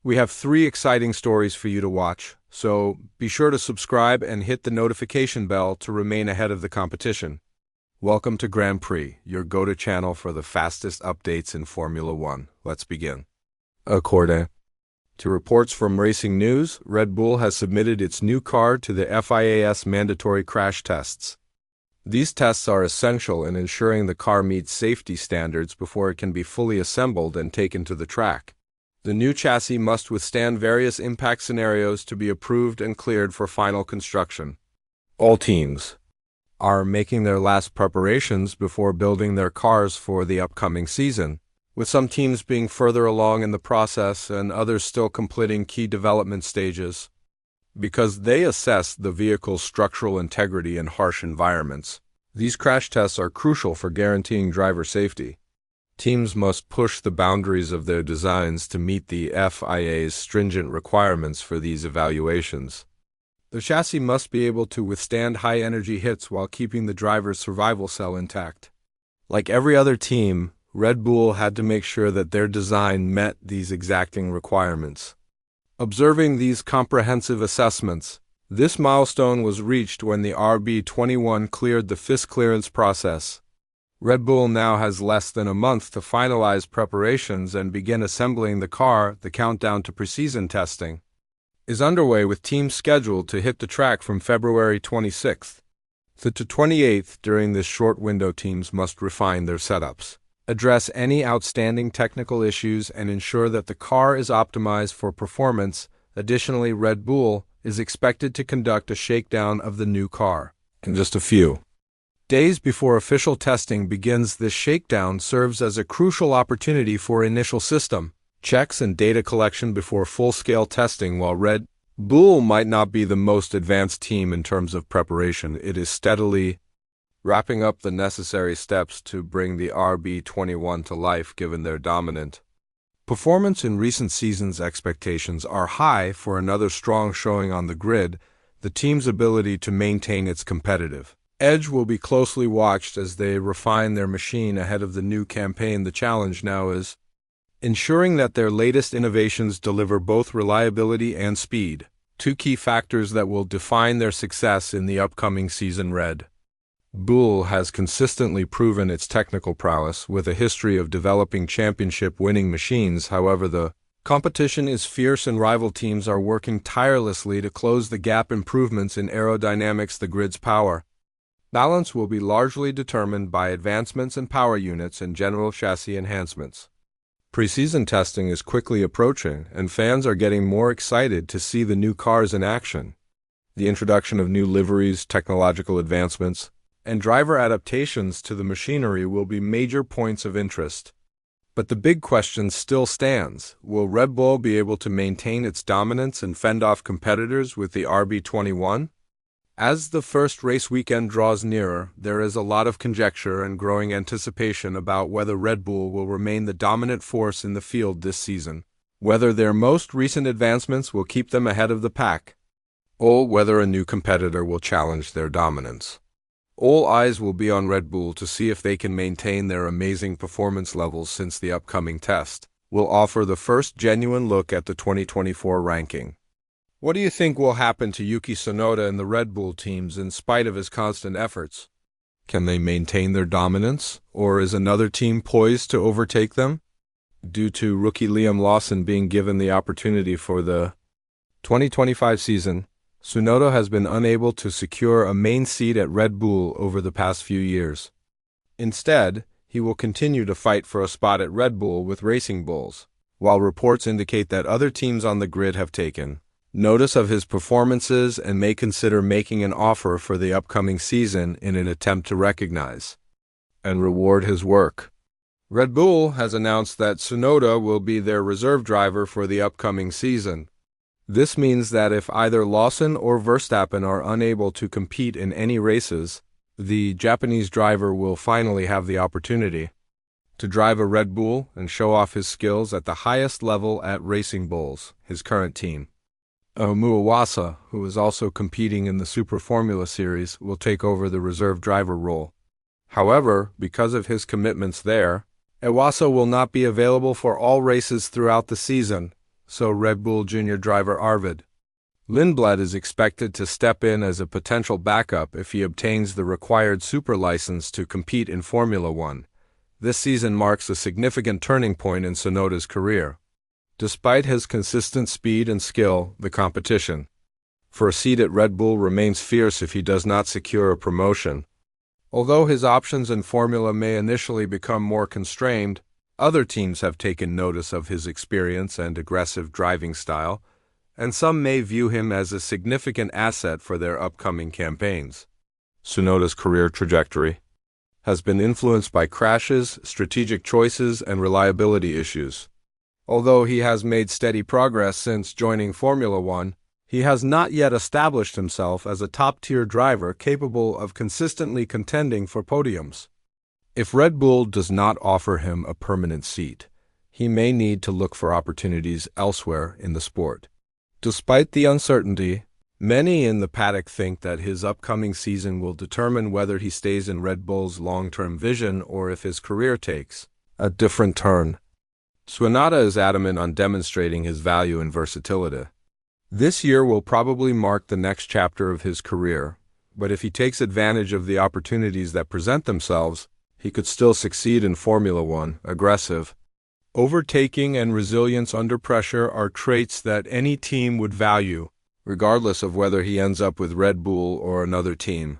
We have 3 exciting stories for you to watch, so be sure to subscribe and hit the notification bell to remain ahead of the competition. Welcome to Grand Prix, your go-to channel for the fastest updates in Formula One. Let's begin. According to reports from Racing News, Red Bull has submitted its new car to the FIA's mandatory crash tests. These tests are essential in ensuring the car meets safety standards before it can be fully assembled and taken to the track. The new chassis must withstand various impact scenarios to be approved and cleared for final construction. All teams are making their last preparations before building their cars for the upcoming season, with some teams being further along in the process and others still completing key development stages. Because they assess the vehicle's structural integrity in harsh environments, these crash tests are crucial for guaranteeing driver safety. Teams must push the boundaries of their designs to meet the FIA's stringent requirements for these evaluations. The chassis must be able to withstand high-energy hits while keeping the driver's survival cell intact. Like every other team, Red Bull had to make sure that their design met these exacting requirements. Observing these comprehensive assessments, this milestone was reached when the RB21 cleared the FIS clearance process. Red Bull now has less than a month to finalize preparations and begin assembling the car. The countdown to preseason testing is underway, with teams scheduled to hit the track from February 26th to 28th. During this short window, teams must refine their setups, address any outstanding technical issues, and ensure that the car is optimized for performance. Additionally, Red Bull is expected to conduct a shakedown of the new car in just a few days before official testing begins. This shakedown serves as a crucial opportunity for initial system checks and data collection before full-scale testing. While Red Bull might not be the most advanced team in terms of preparation, it is steadily wrapping up the necessary steps to bring the RB21 to life. Given their dominant performance in recent seasons, expectations are high for another strong showing on the grid. The team's ability to maintain its competitive edge will be closely watched as they refine their machine ahead of the new campaign. The challenge now is ensuring that their latest innovations deliver both reliability and speed, 2 key factors that will define their success in the upcoming season. Red Bull has consistently proven its technical prowess, with a history of developing championship-winning machines. However, the competition is fierce and rival teams are working tirelessly to close the gap. Improvements in aerodynamics, the grid's power balance will be largely determined by advancements in power units and general chassis enhancements. Preseason testing is quickly approaching, and fans are getting more excited to see the new cars in action. The introduction of new liveries, technological advancements, and driver adaptations to the machinery will be major points of interest. But the big question still stands: will Red Bull be able to maintain its dominance and fend off competitors with the RB21? As the first race weekend draws nearer, there is a lot of conjecture and growing anticipation about whether Red Bull will remain the dominant force in the field this season, whether their most recent advancements will keep them ahead of the pack, or whether a new competitor will challenge their dominance. All eyes will be on Red Bull to see if they can maintain their amazing performance levels, since the upcoming test will offer the first genuine look at the 2024 ranking. What do you think will happen to Yuki Tsunoda and the Red Bull teams in spite of his constant efforts? Can they maintain their dominance, or is another team poised to overtake them? Due to rookie Liam Lawson being given the opportunity for the 2025 season, Tsunoda has been unable to secure a main seat at Red Bull over the past few years. Instead, he will continue to fight for a spot at Red Bull with Racing Bulls, while reports indicate that other teams on the grid have taken notice of his performances and may consider making an offer for the upcoming season in an attempt to recognize and reward his work. Red Bull has announced that Tsunoda will be their reserve driver for the upcoming season. This means that if either Lawson or Verstappen are unable to compete in any races, the Japanese driver will finally have the opportunity to drive a Red Bull and show off his skills at the highest level at Racing Bulls, his current team. Ayumu Iwasa, who is also competing in the Super Formula Series, will take over the reserve driver role. However, because of his commitments there, Iwasa will not be available for all races throughout the season. so Red Bull Junior driver Arvid Lindblad is expected to step in as a potential backup if he obtains the required super license to compete in Formula One. This season marks a significant turning point in Tsunoda's career. Despite his consistent speed and skill, the competition for a seat at Red Bull remains fierce if he does not secure a promotion. Although his options in Formula may initially become more constrained, other teams have taken notice of his experience and aggressive driving style, and some may view him as a significant asset for their upcoming campaigns. Tsunoda's career trajectory has been influenced by crashes, strategic choices, and reliability issues. Although he has made steady progress since joining Formula One, he has not yet established himself as a top-tier driver capable of consistently contending for podiums. If Red Bull does not offer him a permanent seat, he may need to look for opportunities elsewhere in the sport. Despite the uncertainty, many in the paddock think that his upcoming season will determine whether he stays in Red Bull's long-term vision or if his career takes a different turn. Tsunoda is adamant on demonstrating his value and versatility. This year will probably mark the next chapter of his career, but if he takes advantage of the opportunities that present themselves, he could still succeed in Formula One. Aggressive overtaking and resilience under pressure are traits that any team would value, regardless of whether he ends up with Red Bull or another team.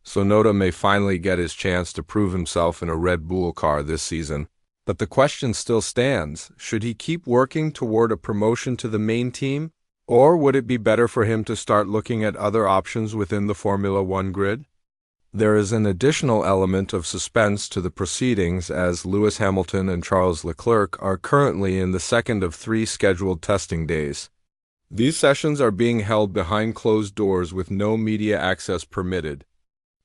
Tsunoda may finally get his chance to prove himself in a Red Bull car this season, but the question still stands: should he keep working toward a promotion to the main team, or would it be better for him to start looking at other options within the Formula One grid? There is an additional element of suspense to the proceedings as Lewis Hamilton and Charles Leclerc are currently in the second of 3 scheduled testing days. These sessions are being held behind closed doors with no media access permitted.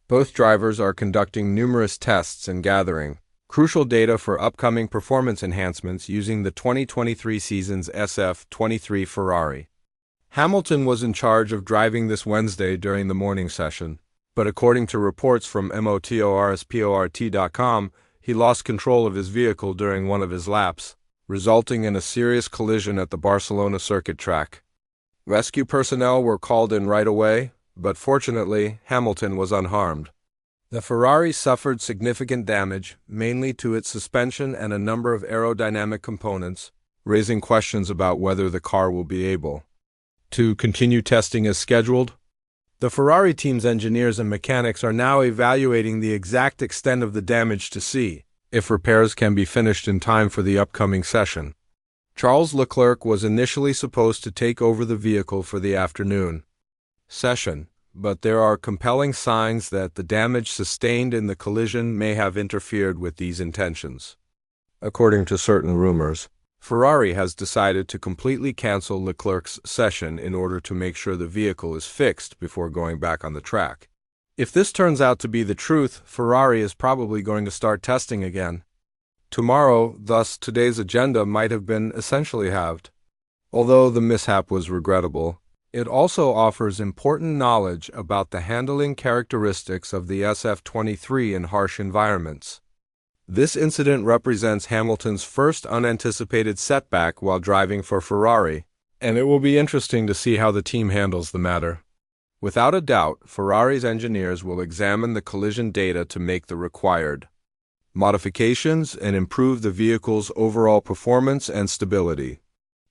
Both drivers are conducting numerous tests and gathering crucial data for upcoming performance enhancements using the 2023 season's SF23 Ferrari. Hamilton was in charge of driving this Wednesday during the morning session, but according to reports from motorsport.com, he lost control of his vehicle during one of his laps, resulting in a serious collision at the Barcelona circuit track. Rescue personnel were called in right away, but fortunately, Hamilton was unharmed. The Ferrari suffered significant damage, mainly to its suspension and a number of aerodynamic components, raising questions about whether the car will be able to continue testing as scheduled. The Ferrari team's engineers and mechanics are now evaluating the exact extent of the damage to see if repairs can be finished in time for the upcoming session. Charles Leclerc was initially supposed to take over the vehicle for the afternoon session, but there are compelling signs that the damage sustained in the collision may have interfered with these intentions. According to certain rumors, Ferrari has decided to completely cancel Leclerc's session in order to make sure the vehicle is fixed before going back on the track. If this turns out to be the truth, Ferrari is probably going to start testing again tomorrow, thus today's agenda might have been essentially halved. Although the mishap was regrettable, it also offers important knowledge about the handling characteristics of the SF23 in harsh environments. This incident represents Hamilton's first unanticipated setback while driving for Ferrari, and it will be interesting to see how the team handles the matter. Without a doubt, Ferrari's engineers will examine the collision data to make the required modifications and improve the vehicle's overall performance and stability.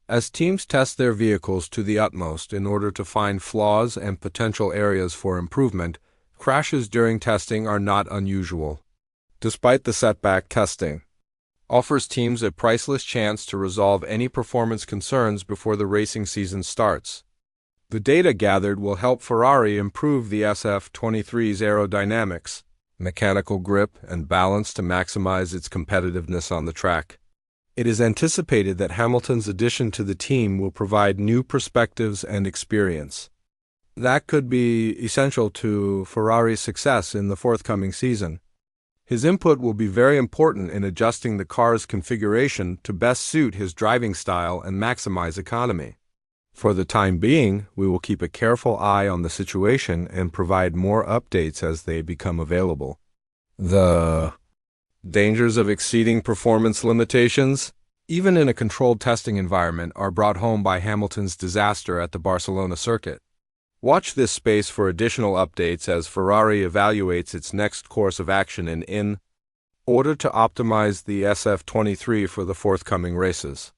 As teams test their vehicles to the utmost in order to find flaws and potential areas for improvement, crashes during testing are not unusual. Despite the setback, testing offers teams a priceless chance to resolve any performance concerns before the racing season starts. The data gathered will help Ferrari improve the SF23's aerodynamics, mechanical grip, and balance to maximize its competitiveness on the track. It is anticipated that Hamilton's addition to the team will provide new perspectives and experience that could be essential to Ferrari's success in the forthcoming season. His input will be very important in adjusting the car's configuration to best suit his driving style and maximize economy. For the time being, we will keep a careful eye on the situation and provide more updates as they become available. The dangers of exceeding performance limitations. even in a controlled testing environment, are brought home by Hamilton's disaster at the Barcelona circuit. Watch this space for additional updates as Ferrari evaluates its next course of action in order to optimize the SF23 for the forthcoming races.